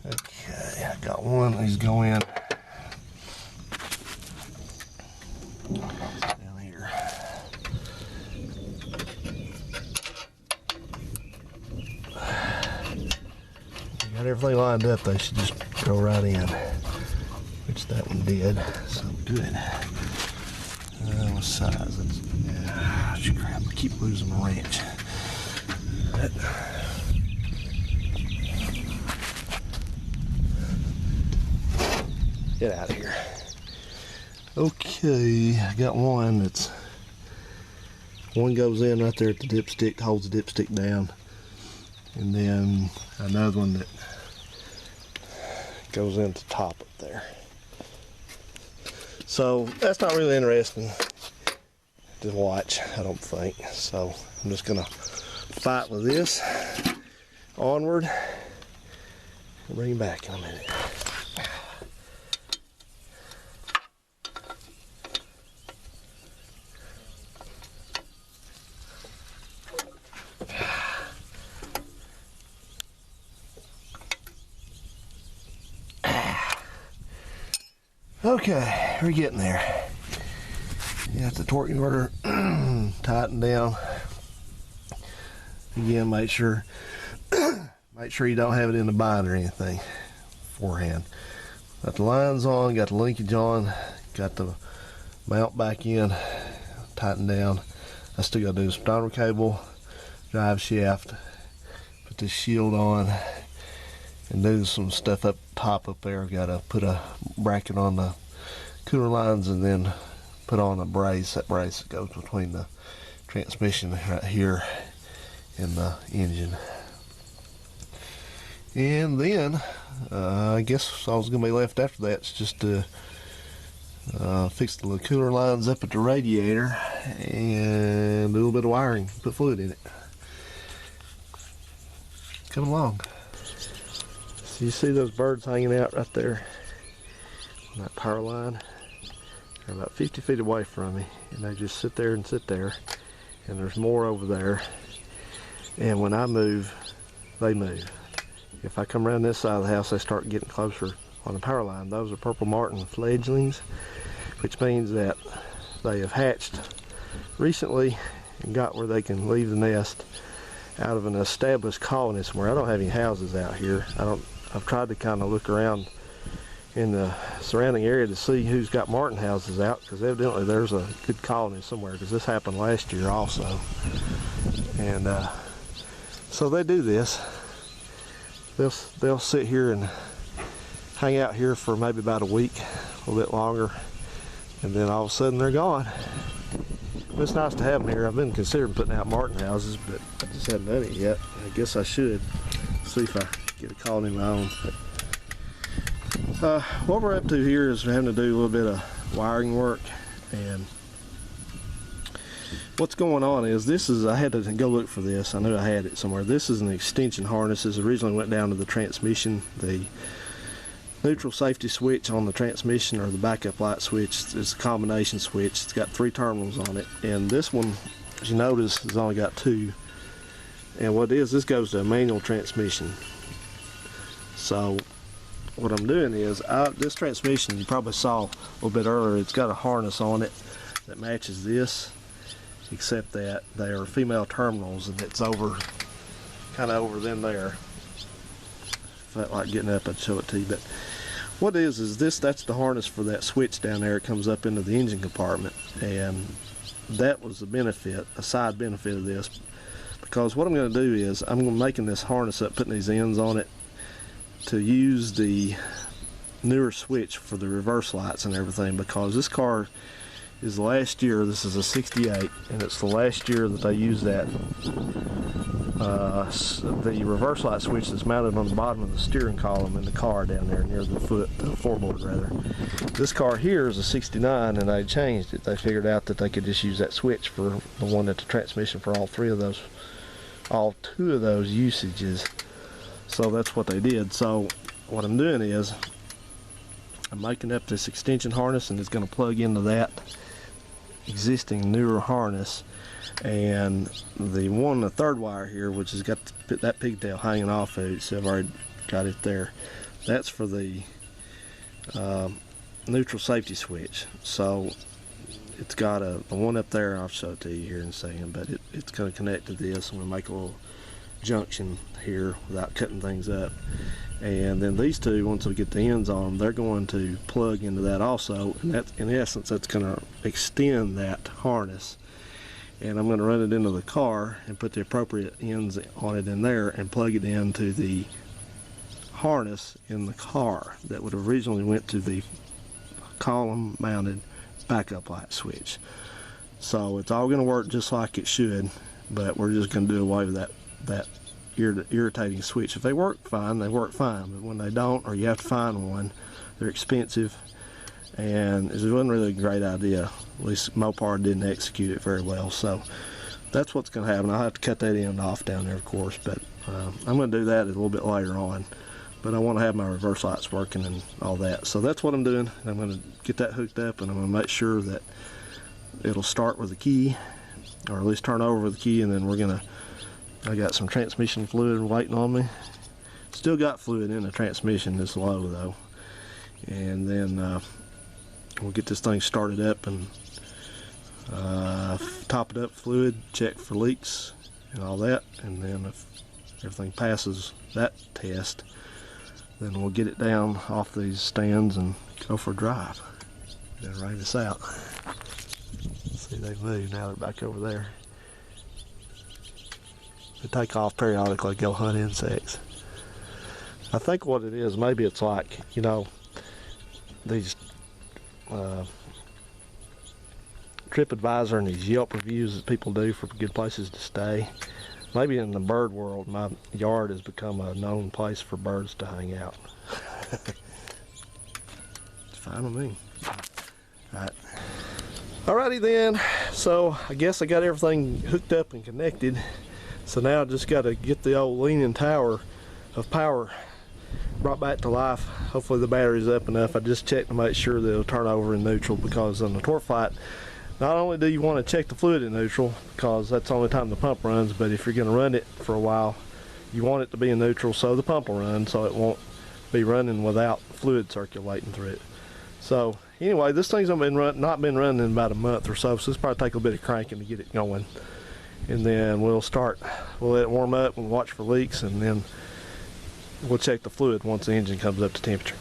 Okay, I got one. These go in down here. Got everything lined up, they should just go right in, which that one did, so good. What size? Yeah, crap, I keep losing my wrench. Get out of here. Okay, I got one one goes in right there at the dipstick, holds the dipstick down, and then another one that goes into the top up there. So that's not really interesting to watch, I don't think. So I'm just gonna fight with this onward and bring it back in a minute. Okay, we're getting there. You got the torque converter tightened down. Again, make sure you don't have it in the bind or anything beforehand. Got the lines on, got the linkage on, got the mount back in, tightened down. I still got to do some throttle cable, drive shaft, put this shield on, and do some stuff up top up there. I've got to put a bracket on the cooler lines and then put on a brace. That brace that goes between the transmission right here and the engine. And then I guess all that's going to be left after that is just to fix the little cooler lines up at the radiator and do a little bit of wiring, put fluid in it. Come along. So you see those birds hanging out right there on that power line? They're about 50 feet away from me, and they just sit there and sit there, and there's more over there, and when I move, they move. If I come around this side of the house, they start getting closer on the power line. Those are purple martin fledglings, which means that they have hatched recently and got where they can leave the nest out of an established colony somewhere. I don't have any houses out here. I've tried to kind of look around in the surrounding area to see who's got martin houses out, because evidently there's a good colony somewhere, because this happened last year also. And so they do this. They'll sit here and hang out here for maybe about a week, a little bit longer, and then all of a sudden they're gone. It's nice to have them here. I've been considering putting out martin houses, but I just haven't done it yet. I guess I should see if I get a colony of my own. But, what we're up to here is we're having to do a little bit of wiring work, and what's going on is I had to go look for this. I knew I had it somewhere. This is an extension harness. This originally went down to the transmission. The neutral safety switch on the transmission, or the backup light switch, is a combination switch. It's got 3 terminals on it, and this one, as you notice, has only got 2. And what it is, this goes to a manual transmission. So what I'm doing is, this transmission, you probably saw a little bit earlier, it's got a harness on it that matches this, except that they are female terminals, and it's over, kind of over them there. Felt like getting up, I'd show it to you. But what it is that's the harness for that switch down there. It comes up into the engine compartment, and that was the benefit, a side benefit of this, because what I'm going to do is I'm going to making this harness up, putting these ends on it to use the newer switch for the reverse lights and everything, because this car is the last year. This is a 68, and it's the last year that they use that the reverse light switch that's mounted on the bottom of the steering column in the car down there near the floorboard rather. This car here is a 69, and they changed it. They figured out that they could just use that switch for the one at the transmission for all 2 of those usages. So that's what they did. So what I'm doing is I'm making up this extension harness, and it's going to plug into that existing newer harness, and the third wire here, which has got that pigtail hanging off of it, so I've already got it there, that's for the neutral safety switch. So it's got the one up there, I'll show it to you here in a second, but it's going to connect to this. I'm going to make a little junction here without cutting things up, and then these 2, once we get the ends on them, they're going to plug into that also, and that, in essence, that's going to extend that harness. And I'm going to run it into the car and put the appropriate ends on it in there and plug it into the harness in the car that would have originally went to the column mounted backup light switch. So it's all going to work just like it should, but we're just going to do away with that irritating switch. If they work fine, they work fine, but when they don't, or you have to find one, they're expensive, and it wasn't really a great idea. At least Mopar didn't execute it very well. So that's what's going to happen. I'll have to cut that end off down there, of course, but I'm going to do that a little bit later on. But I want to have my reverse lights working and all that. So that's what I'm doing. I'm going to get that hooked up, and I'm going to make sure that it'll start with the key, or at least turn over with the key, and then I got some transmission fluid waiting on me. Still got fluid in the transmission, it's low though. And then we'll get this thing started up and top it up fluid, check for leaks and all that, and then if everything passes that test, Then we'll get it down off these stands and go for a drive. Then rain us out. See, they move now, they're back over there. They take off periodically, go hunt insects. I think what it is, maybe it's like, you know, these TripAdvisor and these Yelp reviews that people do for good places to stay. Maybe in the bird world, my yard has become a known place for birds to hang out. It's fine with me. Alright. Alrighty then, so I guess I got everything hooked up and connected. So now I just got to get the old leaning tower of power brought back to life. Hopefully the battery's up enough. I just checked to make sure that it'll turn over in neutral, because on the torque flight, not only do you want to check the fluid in neutral, because that's the only time the pump runs, but if you're going to run it for a while, you want it to be in neutral so the pump will run, so it won't be running without fluid circulating through it. So anyway, this thing's not been running in about a month or so, so it's probably take a bit of cranking to get it going. And then we'll let it warm up and watch for leaks, and then we'll check the fluid once the engine comes up to temperature.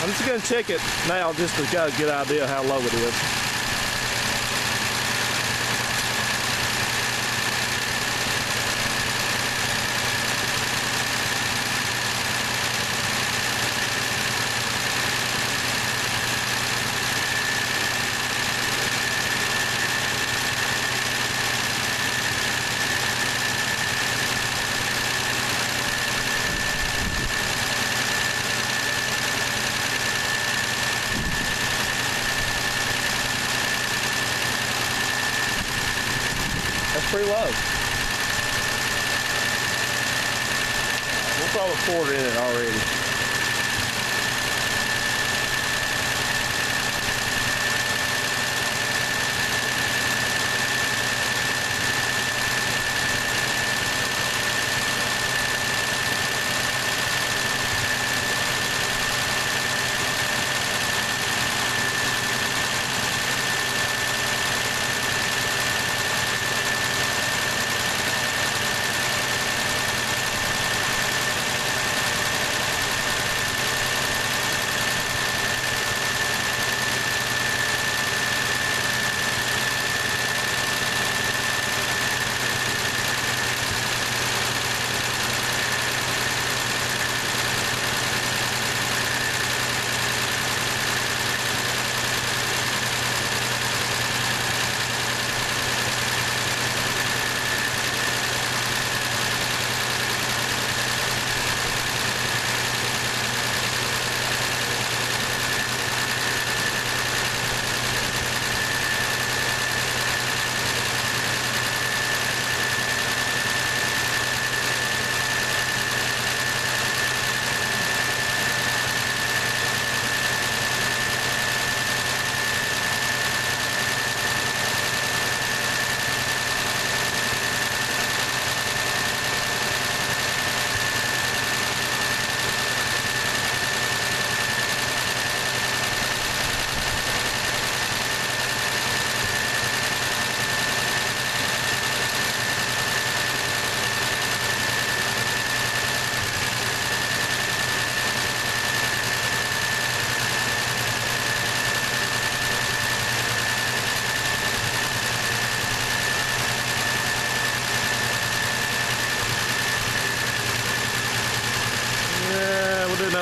I'm just going to check it now just to get a good idea how low it is. That's pretty low. We'll throw a quarter in it already.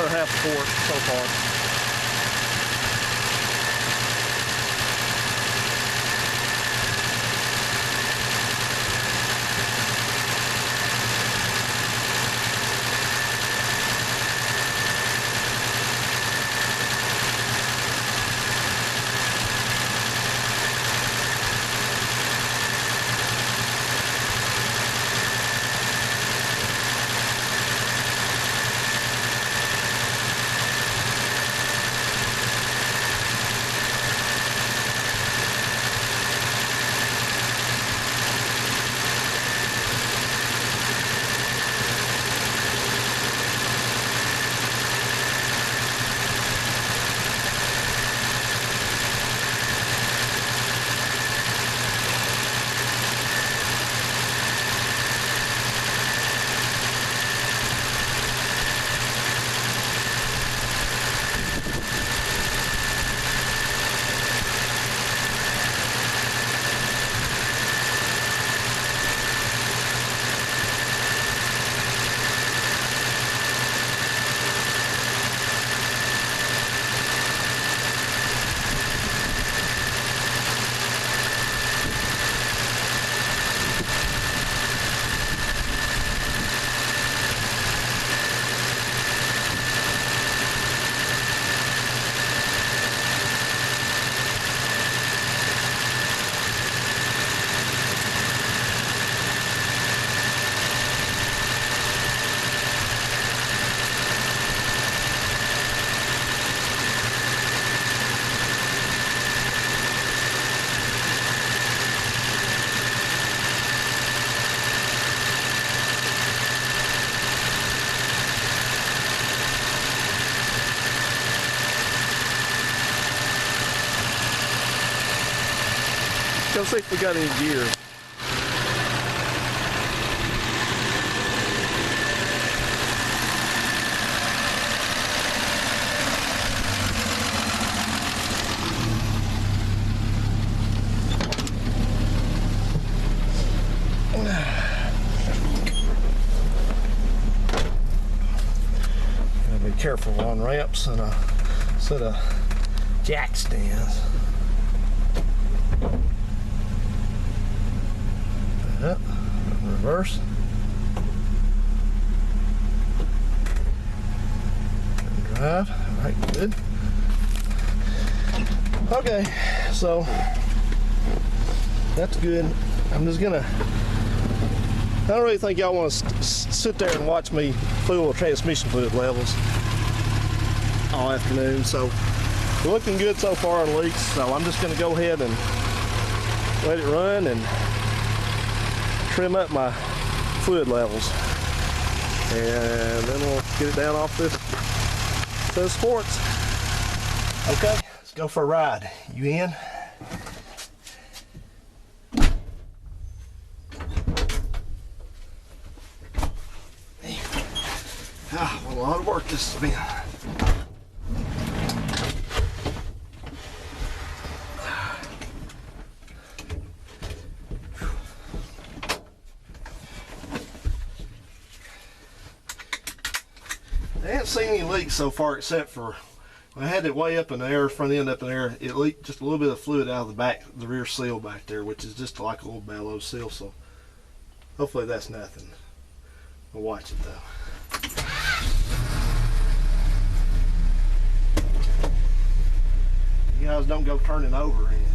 better half a quart so far. Let's see if we got any gear. Gotta be careful on ramps and a set of jack stands. Yep, reverse. And drive. All right, good. Okay, so that's good. I'm just gonna. I don't really think y'all want to sit there and watch me fool with transmission fluid levels all afternoon. So we're looking good so far on leaks. So I'm just gonna go ahead and let it run and trim up my fluid levels, and then we'll get it down off this set of sports. Okay, let's go for a ride. You in? Ah, what a lot of work this has been. I haven't seen any leaks so far, except for when I had it way up in the air, front end up in the air, it leaked just a little bit of fluid out of the back, the rear seal back there, which is just like a little bellows seal. So hopefully that's nothing. We'll watch it though. You guys don't go turning over or anything.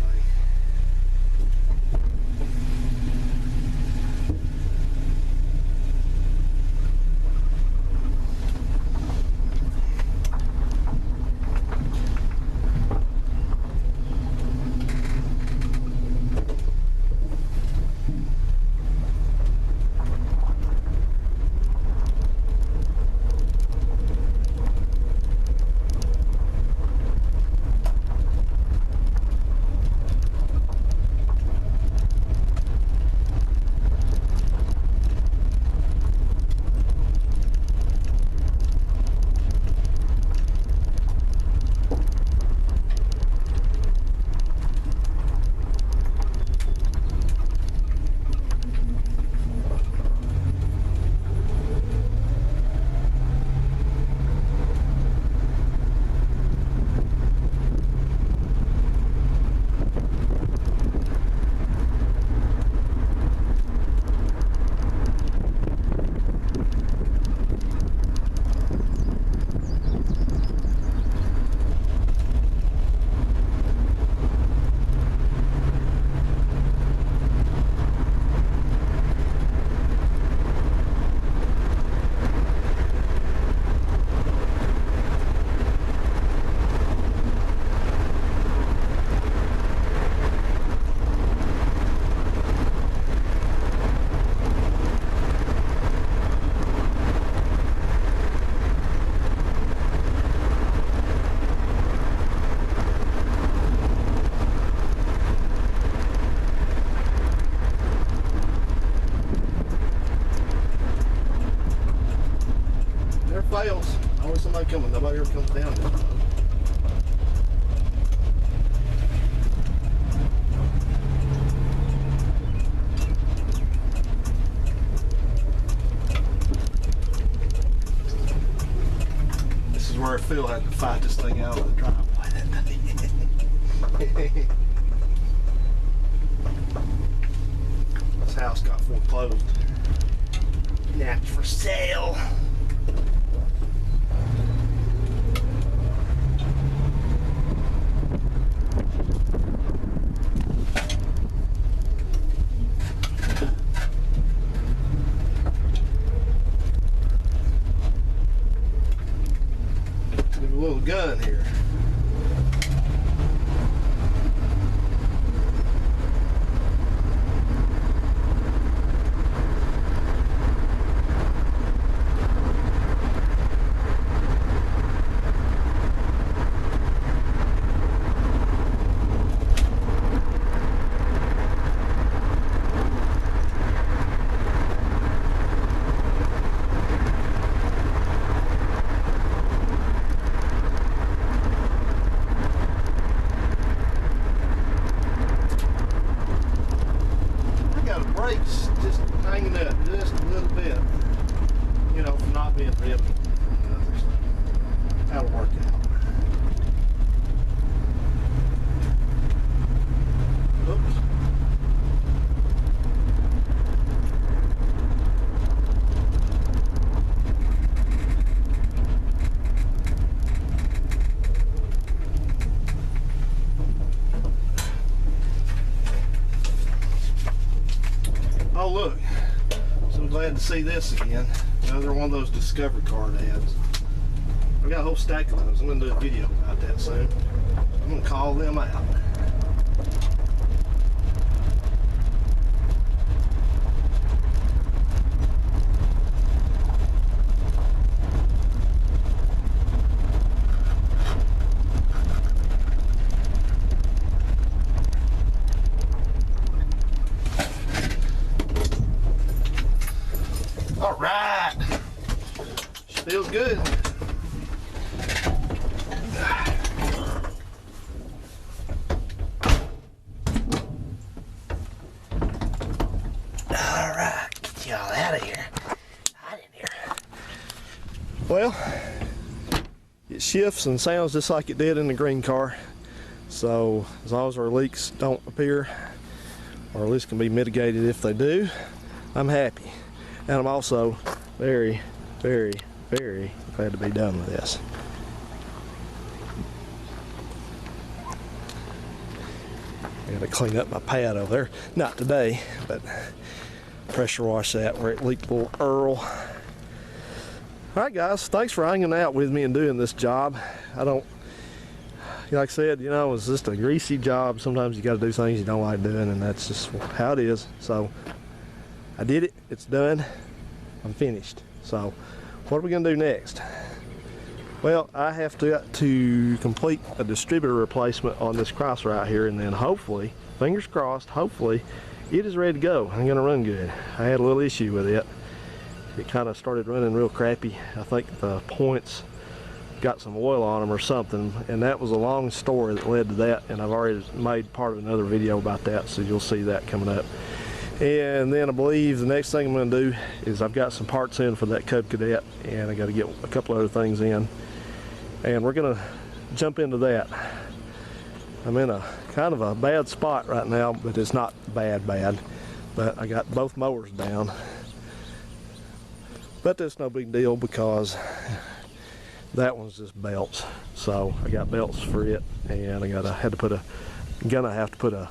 fails. Always somebody coming. Nobody ever comes down there. This is where Phil had to fight this thing out of the driveway that day. This house got foreclosed. Now it's for sale. There's a little gun here. Brakes just hanging up just a little bit, you know, from not being ripped. That'll work out. Oops. Oh look, so glad to see this again. Another one of those Discovery card ads. I've got a whole stack of those. I'm going to do a video about that soon. I'm going to call them out. All right, feels good. All right, get y'all out of here. Hide in here. Well, it shifts and sounds just like it did in the green car. So as long as our leaks don't appear, or at least can be mitigated if they do, I'm happy. And I'm also very, very, very glad to be done with this. I gotta clean up my pad over there. Not today, but pressure wash that where it leaked a little earl. Alright guys, thanks for hanging out with me and doing this job. Like I said, you know, it's just a greasy job. Sometimes you gotta do things you don't like doing, and that's just how it is. So I did it, it's done, I'm finished. So what are we gonna do next? Well, I have to complete a distributor replacement on this cross right here, and then hopefully, fingers crossed, hopefully it is ready to go. I'm gonna run good. I had a little issue with it. It kind of started running real crappy. I think the points got some oil on them or something, and that was a long story that led to that, and I've already made part of another video about that, so you'll see that coming up. And then I believe the next thing I'm going to do is I've got some parts in for that Cub Cadet, and I got to get a couple other things in, and we're going to jump into that. I'm in a kind of a bad spot right now, but it's not bad, but I got both mowers down. But that's no big deal because that one's just belts. So I got belts for it, and I have to put a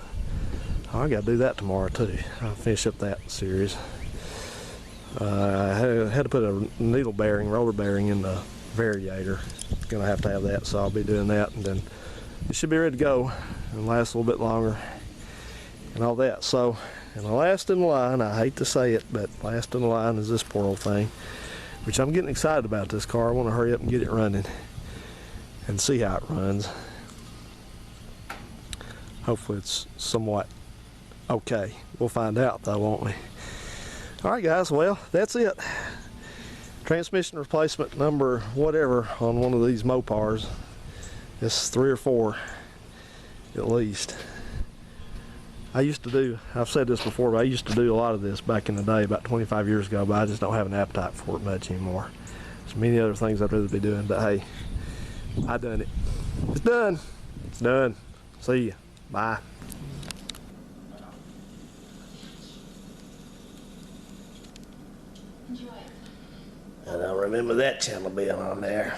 I gotta do that tomorrow too. I'll finish up that series. I had to put a needle bearing, roller bearing in the variator. Gonna have to have that, so I'll be doing that, and then it should be ready to go and last a little bit longer and all that. So, and the last in the line, I hate to say it, but last in the line is this poor old thing, which I'm getting excited about this car. I want to hurry up and get it running and see how it runs. Hopefully it's somewhat okay. We'll find out though, won't we? Alright guys, well, that's it. Transmission replacement number whatever on one of these Mopars. It's 3 or 4 at least. I've said this before, but I used to do a lot of this back in the day, about 25 years ago, but I just don't have an appetite for it much anymore. There's many other things I'd rather be doing, but hey, I done it. It's done. It's done. See ya. Bye. And I'll remember that channel being on there.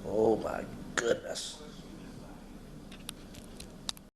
Oh my goodness.